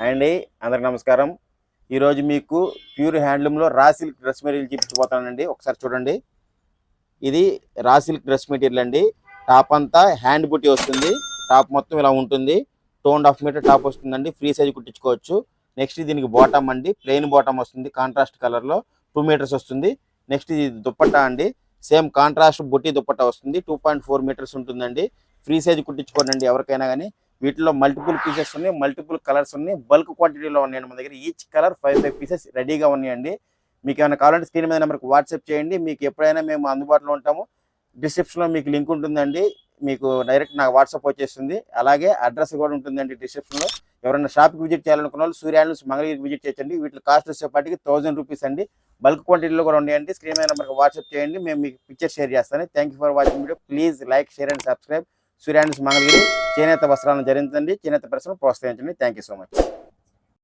అండి అందరికి నమస్కారం. ఈరోజు మీకు ప్యూర్ హ్యాండ్లూమ్లో రా సిల్క్ డ్రెస్ మెటీరియల్ చూపించబోతానండి. ఒకసారి చూడండి. ఇది రా సిల్క్ డ్రెస్ మెటీరియల్ అండి. టాప్ అంతా హ్యాండ్ బుట్టి వస్తుంది. టాప్ మొత్తం ఇలా ఉంటుంది. 2.5 మీటర్ టాప్ వస్తుందండి. ఫ్రీ సైజ్ కుట్టించుకోవచ్చు. నెక్స్ట్ దీనికి బాటమ్ అండి, ప్లెయిన్ బాటమ్ వస్తుంది. కాంట్రాస్ట్ కలర్లో 2 మీటర్స్ వస్తుంది. నెక్స్ట్ ఇది దుప్పట్టా అండి. సేమ్ కాంట్రాస్ట్ బుట్టి దుప్పట్టా వస్తుంది. 2.4 మీటర్స్ ఉంటుందండి. ఫ్రీ సైజ్ కుట్టించుకోండి ఎవరికైనా కానీ. వీటిలో మల్టిపుల్ పీసెస్ ఉన్నాయి, మల్టిపుల్ కలర్స్ ఉన్నాయి, బల్క్ క్వాంటిటీలో ఉన్నాయండి మన దగ్గర. ఈచ్ కలర్ 5 పీసెస్ రెడీగా ఉన్నాయండి. మీకు ఏమైనా కావాలంటే స్క్రీన్ మీద నెంబర్కి వాట్సాప్ చేయండి. మీకు ఎప్పుడైనా మేము అందుబాటులో ఉంటాము. డిస్క్రిప్షన్లో మీకు లింక్ ఉంటుందండి. మీకు డైరెక్ట్ నాకు వాట్సాప్ వచ్చేస్తుంది. అలాగే అడ్రస్ కూడా ఉంటుందండి డిస్క్రిప్షన్లో. ఎవరైనా షాప్కి విజిట్ చేయాలనుకున్న వాళ్ళు సూర్య హ్యాండ్లూమ్స్ మంగళగిరికి విజిట్ చేయొచ్చండి. వీటి కాస్ట్ వచ్చేపాటికి 1000 రూపీస్ అండి. బల్క్ క్వాంటిటీలో కూడా ఉన్నాయండి. స్క్రీన్ మీద నెంబర్కి వాట్సాప్ చేయండి. మేము మీకు పిక్చర్ షేర్ చేస్తాను. Thank you for watching video. Please like, share and subscribe. Surya handlooms Mangalagiri. చేనేత వస్త్రాలను ధరించండి, చేనేత పరిశ్రమను ప్రోత్సహించండి. Thank you so much.